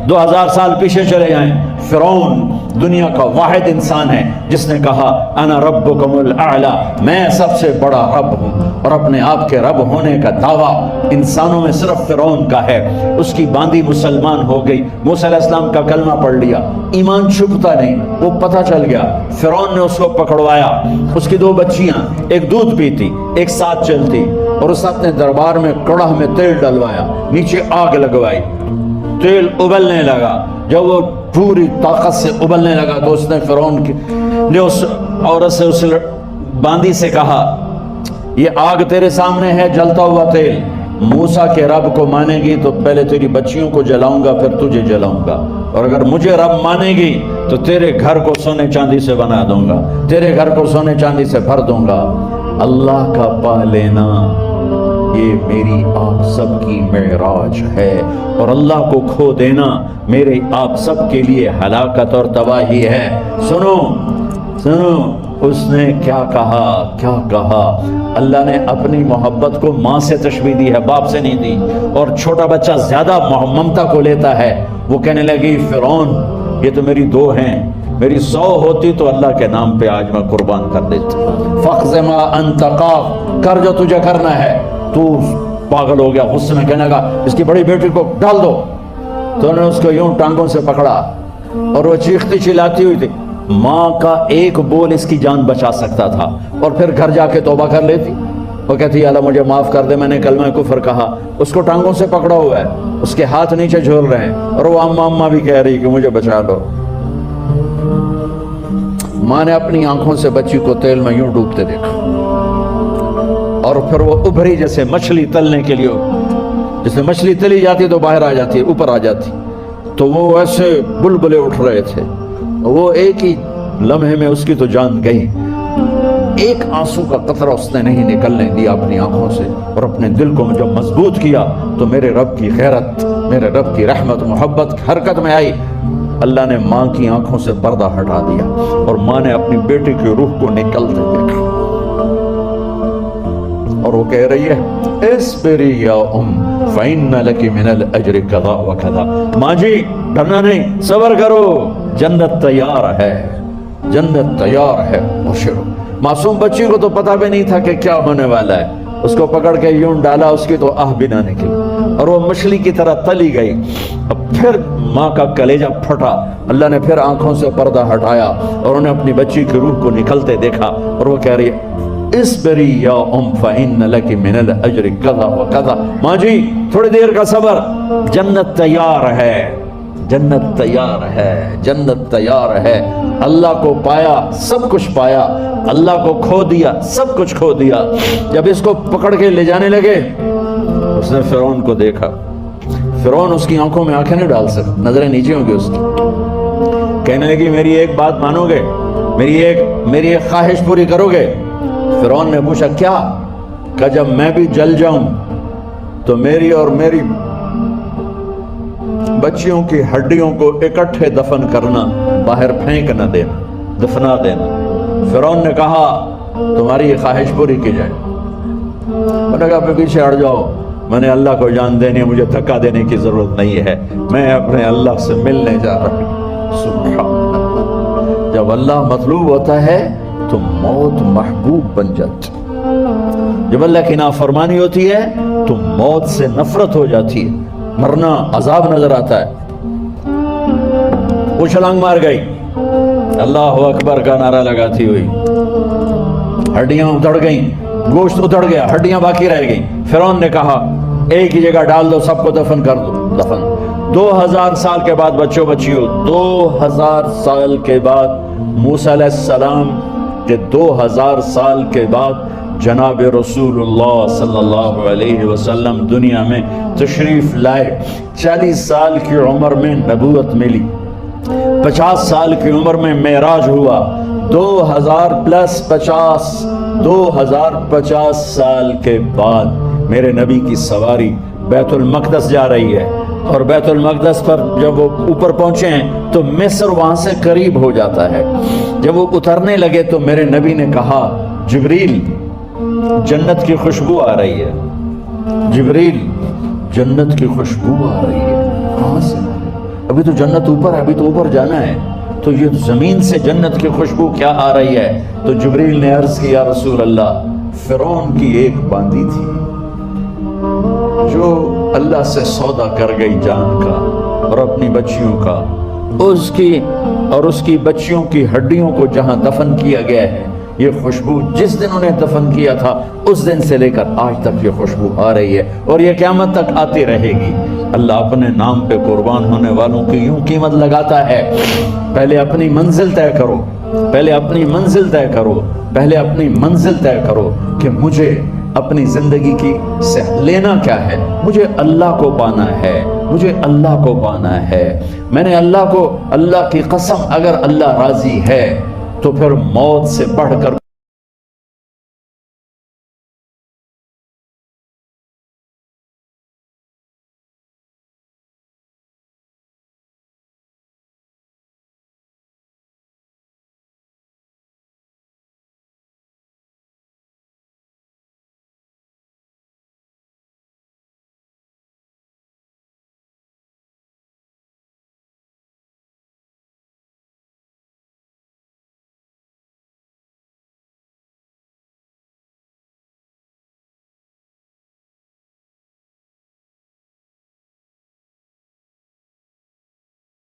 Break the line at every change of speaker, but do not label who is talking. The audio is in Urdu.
2000 سال پیچھے چلے جائیں، فرعون دنیا کا واحد انسان ہے جس نے کہا انا ربکم الاعلی، میں سب سے بڑا رب ہوں، اور اپنے آپ کے رب ہونے کا دعویٰ انسانوں میں صرف فرعون کا ہے۔ اس کی باندی مسلمان ہو گئی، موسیٰ علیہ السلام کا کلمہ پڑھ لیا، ایمان چھپتا نہیں، وہ پتہ چل گیا، فرعون نے اس کو پکڑوایا، اس کی 2 بچیاں، ایک دودھ پیتی ایک ساتھ چلتی، اور اس اپنے دربار میں کڑاہ میں تیل ڈلوایا، نیچے آگ لگوائی، تیل ابلنے لگا، جب وہ پوری طاقت سے ابلنے لگا تو اس نے فرعون نے اس عورت سے، اس باندی سے کہا یہ آگ تیرے سامنے ہے، جلتا ہوا تیل، موسیٰ کے رب کو مانے گی تو پہلے تیری بچیوں کو جلاؤں گا پھر تجھے جلاؤں گا، اور اگر مجھے رب مانے گی تو تیرے گھر کو سونے چاندی سے بنا دوں گا، تیرے گھر کو سونے چاندی سے بھر دوں گا۔ اللہ کا پا لینا یہ میری آپ سب کی معراج ہے، اور اللہ کو کھو دینا میرے آپ سب کے لیے ہلاکت اور تباہی ہے۔ سنو سنو اس نے کیا کہا، اللہ نے اپنی محبت کو ماں سے تشبیہ دی ہے، باپ سے نہیں دی، اور چھوٹا بچہ زیادہ ممتا کو لیتا ہے۔ وہ کہنے لگی فرعون یہ تو میری 2 ہیں، میری 100 ہوتی تو اللہ کے نام پہ آج میں قربان کر دیتا۔ فَاقْضِ مَا أَنْتَ قَاضٍ، کر جو تجھے کرنا ہے۔ تو پاگل ہو گیا، غصے میں کہنے لگا اس کی بڑی بیٹی کو ڈال دو، تو انہوں نے اس کو یوں ٹانگوں سے پکڑا، اور وہ چیختی چلاتی ہوئی تھی، ماں کا ایک بول اس کی جان بچا سکتا تھا، اور پھر گھر جا کے توبہ کر لیتی، وہ کہتی اللہ مجھے معاف کر دے، میں نے کلمہ کفر کہا۔ اس کو ٹانگوں سے پکڑا ہوا ہے، اس کے ہاتھ نیچے جھول رہے ہیں، اور وہ اماں بھی کہہ رہی کہ مجھے بچا لو۔ ماں نے اپنی آنکھوں سے بچی کو تیل میں یوں ڈوبتے دیکھا، اور پھر وہ ابھری جیسے مچھلی تلنے کے لیے، جس میں مچھلی تلی جاتی تو باہر آ جاتی، اوپر آ جاتی، تو وہ ایسے بلبلے اٹھ رہے تھے، وہ ایک ہی لمحے میں اس کی تو جان گئی، ایک آنسو کا قطرہ اس نے نہیں نکلنے دیا اپنی آنکھوں سے، اور اپنے دل کو جب مضبوط کیا تو میرے رب کی غیرت، میرے رب کی رحمت محبت حرکت میں آئی۔ اللہ نے ماں کی آنکھوں سے پردہ ہٹا دیا، اور ماں نے اپنی بیٹی کی روح کو نکلتے دیکھا، اور وہ کہہ رہی ہے اصبری یا ام فإن لک من الأجر کذا وکذا، ماں جی ڈرنا نہیں، صبر کرو، جنت تیار ہے، جنت تیار ہے، مبشرو۔ معصوم بچی کو تو پتہ بھی نہیں تھا کہ کیا ہونے والا ہے، اس کو پکڑ کے یوں ڈالا، اس کی تو آہ بھی نہ نکلی، اور وہ مچھلی کی طرح تلی گئی۔ اب پھر ماں کا کلیجہ پھٹا، اللہ نے پھر آنکھوں سے پردہ ہٹایا، اور انہیں اپنی بچی کی روح کو نکلتے دیکھا، اور وہ کہہ رہی ہے اصبری یا ام فإن لک من الأجر کذا وکذا، ماں جی تھوڑی دیر کا صبر، جنت تیار ہے، جنت تیار ہے، جنت تیار ہے۔ اللہ کو پایا سب کچھ پایا، اللہ کو کھو دیا سب کچھ کھو دیا۔ جب اس کو پکڑ کے لے جانے لگے، اس نے فرعون کو دیکھا، فرعون اس کی آنکھوں میں آنکھیں نہیں ڈال سکتا، نظریں نیچے ہوں گی اس کی، کہنے لگی میری ایک بات مانو گے، میری ایک خواہش پوری کرو گے؟ فرعون نے پوچھا کیا؟ کہ جب میں بھی جل جاؤں تو میری اور میری بچیوں کی ہڈیوں کو اکٹھے دفن کرنا، باہر پھینک نہ دینا، دفنا دینا۔ فرعون نے کہا تمہاری یہ خواہش پوری کی جائے۔ انہوں نے کہا پیچھے ہٹ جاؤ، میں نے اللہ کو جان دینی ہے، مجھے دھکا دینے کی ضرورت نہیں ہے، میں اپنے اللہ سے ملنے جا رہا ہوں۔ سبحان اللہ، جب اللہ مطلوب ہوتا ہے تو موت محبوب بن جاتی، جب اللہ کی نافرمانی ہوتی ہے تو موت سے نفرت ہو جاتی ہے، مرنا عذاب نظر آتا ہے۔ وہ چھلانگ مار گئی، اللہ اکبر کا نعرہ لگاتی ہوئی، ہڈیاں اتڑ گئیں، گوشت اتڑ گیا، ہڈیاں باقی رہ گئیں۔ فرعون نے کہا ایک ہی جگہ ڈال دو، سب کو دفن کر دو، دفن۔ 2000 سال کے بعد بچوں بچیوں، 2000 سال کے بعد موسیٰ علیہ السلام کے 2000 سال کے بعد جناب رسول اللہ صلی اللہ علیہ وسلم دنیا میں تشریف لائے۔ 40 سال کی عمر میں نبوت ملی، 50 سال کی عمر میں معراج ہوا، 2050 سال کے بعد میرے نبی کی سواری بیت المقدس جا رہی ہے، اور بیت المقدس پر جب وہ اوپر پہنچے ہیں تو مصر وہاں سے قریب ہو جاتا ہے۔ جب وہ اترنے لگے تو میرے نبی نے کہا جبریل جنت کی خوشبو آ رہی ہے، جبریل جنت کی خوشبو آ رہی ہے، کہاں سے؟ اب ابھی تو جنت اوپر ہے، ابھی تو اوپر جانا ہے، تو یہ زمین سے جنت کی خوشبو کیا آ رہی ہے؟ تو جبریل نے عرض کیا رسول اللہ فرعون کی ایک باندی تھی جو اللہ سے سودا کر گئی جان کا اور اپنی بچیوں کا، اس کی بچیوں کی ہڈیوں کو جہاں دفن کیا گیا ہے، یہ خوشبو جس دن انہیں دفن کیا تھا اس دن سے لے کر آج تک یہ خوشبو آ رہی ہے اور یہ قیامت تک آتی رہے گی۔ اللہ اپنے نام پہ قربان ہونے والوں کی یوں قیمت لگاتا ہے، پہلے اپنی منزل طے کرو، پہلے اپنی منزل طے کرو، پہلے اپنی منزل طے کرو کہ مجھے اپنی زندگی کی سے لینا کیا ہے، مجھے اللہ کو پانا ہے، مجھے اللہ کو پانا ہے۔ میں نے اللہ کی قسم، اگر اللہ راضی ہے تو پھر موت سے بڑھ کر